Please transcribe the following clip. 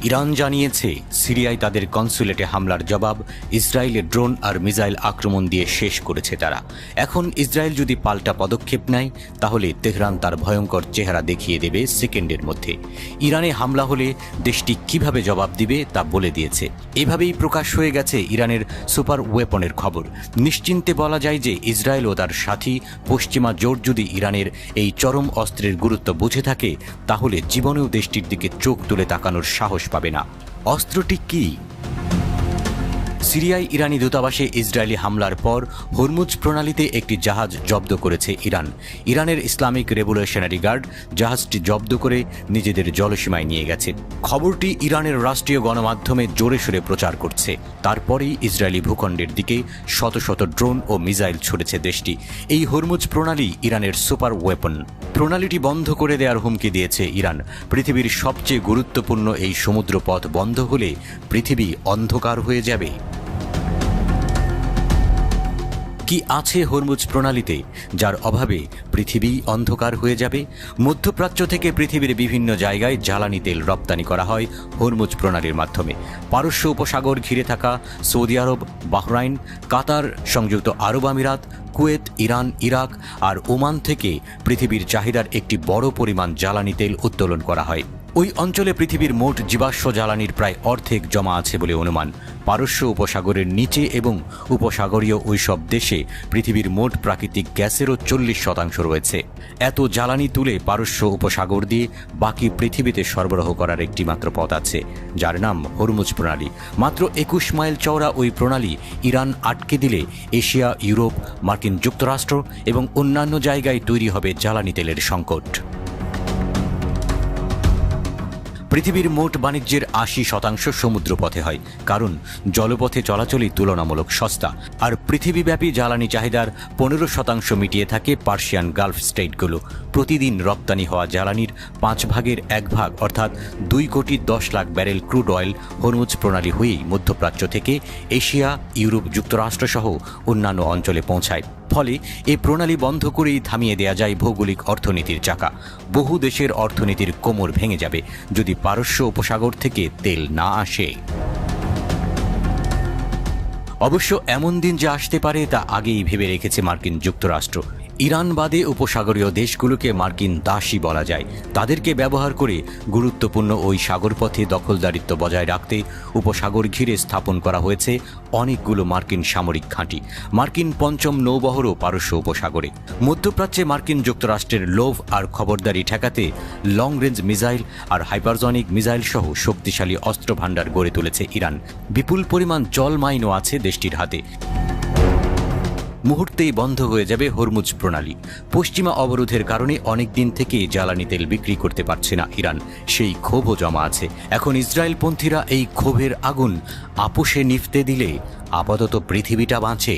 Iran জানিয়েছে সিরিয়ায় তাদের কনসুলেটে হামলার জবাব ইসরায়েলের ড্রোন আর মিসাইল আক্রমণ দিয়ে শেষ করেছে তারা। এখন ইসরায়েল যদি পাল্টা পদক্ষেপ নেয় তাহলে তেহরান তার ভয়ঙ্কর চেহারা দেখিয়ে দেবে সেকেন্ডের মধ্যে। ইরানে হামলা হলে দেশটি কিভাবে জবাব দিবে তা বলে দিয়েছে। এভাবেই প্রকাশ হয়ে গেছে ইরানের সুপার ওয়েপনের খবর। নিশ্চিন্তে বলা যায় যে ইসরায়েল ও তার সাথী পশ্চিমা জোট যদি ইরানের এই চরম অস্ত্রের গুরুত্ব বুঝে থাকে তাহলে জীবনেও দেশটির দিকে চোখ তুলে তাকানোর সাহস পাবে না। অস্ত্রটি কি? সিরিয়ায় ইরানি দূতাবাসে ইসরায়েলি হামলার পর হরমুজ প্রণালীতে একটি জাহাজ জব্দ করেছে ইরান। ইরানের ইসলামিক রেভলিউশনারি গার্ড জাহাজটি জব্দ করে নিজেদের জলসীমায় নিয়ে গেছে। খবরটি ইরানের রাষ্ট্রীয় গণমাধ্যমে জোরে সোরে প্রচার করছে। তারপরেই ইসরায়েলি ভূখণ্ডের দিকে শত শত ড্রোন ও মিসাইল ছুড়েছে দেশটি। এই হরমুজ প্রণালী ইরানের সুপার ওয়েপন। প্রণালীটি বন্ধ করে দেওয়ার হুমকি দিয়েছে ইরান। পৃথিবীর সবচেয়ে গুরুত্বপূর্ণ এই সমুদ্রপথ বন্ধ হলে পৃথিবী অন্ধকার হয়ে যাবে। কি আছে হরমুজ প্রণালীতে যার অভাবে পৃথিবী অন্ধকার হয়ে যাবে? মধ্যপ্রাচ্য থেকে পৃথিবীর বিভিন্ন জায়গায় জ্বালানি তেল রপ্তানি করা হয় হরমুজ প্রণালীর মাধ্যমে। পারস্য উপসাগর ঘিরে থাকা সৌদি আরব, বাহরাইন, কাতার, সংযুক্ত আরব আমিরাত, কুয়েত, ইরান, ইরাক আর ওমান থেকে পৃথিবীর চাহিদার একটি বড় পরিমাণ জ্বালানি তেল উত্তোলন করা হয়। ওই অঞ্চলে পৃথিবীর মোট জীবাশ্ম জ্বালানির প্রায় অর্ধেক জমা আছে বলে অনুমান। পারস্য উপসাগরের নিচে এবং উপসাগরীয় ওইসব দেশে পৃথিবীর মোট প্রাকৃতিক গ্যাসেরও 40% রয়েছে। এত জ্বালানি তুলে পারস্য উপসাগর দিয়ে বাকি পৃথিবীতে সরবরাহ করার একটি মাত্র পথ আছে, যার নাম হরমুজ প্রণালী। মাত্র 21 মাইল চওড়া ওই প্রণালী ইরান আটকে দিলে এশিয়া, ইউরোপ, মার্কিন যুক্তরাষ্ট্র এবং অন্যান্য জায়গায় তৈরি হবে জ্বালানি তেলের সংকট। পৃথিবীর মোট বাণিজ্যের 80% সমুদ্রপথে হয়, কারণ জলপথে চলাচলই তুলনামূলক সস্তা। আর পৃথিবীব্যাপী জ্বালানি চাহিদার 15% মিটিয়ে থাকে পার্সিয়ান গালফ স্টেটগুলো। প্রতিদিন রপ্তানি হওয়া জ্বালানির 5 ভাগের 1 ভাগ অর্থাৎ 2,10,00,000 ব্যারেল ক্রুড অয়েল হরমুজ প্রণালী হয়েই মধ্যপ্রাচ্য থেকে এশিয়া, ইউরোপ, যুক্তরাষ্ট্র সহ অন্যান্য অঞ্চলে পৌঁছায়। ফলে এই প্রণালী বন্ধ করেই থামিয়ে দেয়া যায় ভৌগোলিক অর্থনীতির চাকা। বহু দেশের অর্থনীতির কোমর ভেঙে যাবে যদি পারস্য উপসাগর থেকে তেল না আসে। অবশ্য এমন দিন যে আসতে পারে তা আগেই ভেবে রেখেছে মার্কিন যুক্তরাষ্ট্র। ইরান বাদে উপসাগরীয় দেশগুলোকে মার্কিন দাসী বলা যায়। তাদেরকে ব্যবহার করে গুরুত্বপূর্ণ ওই সাগরপথে দখলদারিত্ব বজায় রাখতে উপসাগর ঘিরে স্থাপন করা হয়েছে অনেকগুলো মার্কিন সামরিক ঘাঁটি। মার্কিন 5ম নৌবহরও পারস্য উপসাগরে। মধ্যপ্রাচ্যে মার্কিন যুক্তরাষ্ট্রের লোভ আর খবরদারি ঠেকাতে লং রেঞ্জ মিসাইল আর হাইপারসনিক মিসাইল সহ শক্তিশালী অস্ত্রভাণ্ডার গড়ে তুলেছে ইরান। বিপুল পরিমাণ জল মাইনও আছে দেশটির হাতে। মুহূর্তেই বন্ধ হয়ে যাবে হরমুজ প্রণালী। পশ্চিমা অবরোধের কারণে অনেক দিন থেকে জ্বালানি তেল বিক্রি করতে পারছে না ইরান। সেই ক্ষোভও জমা আছে। এখন ইসরায়েলপন্থীরা এই ক্ষোভের আগুন আপোষে নিভতে দিলে আপাতত পৃথিবীটা বাঁচে।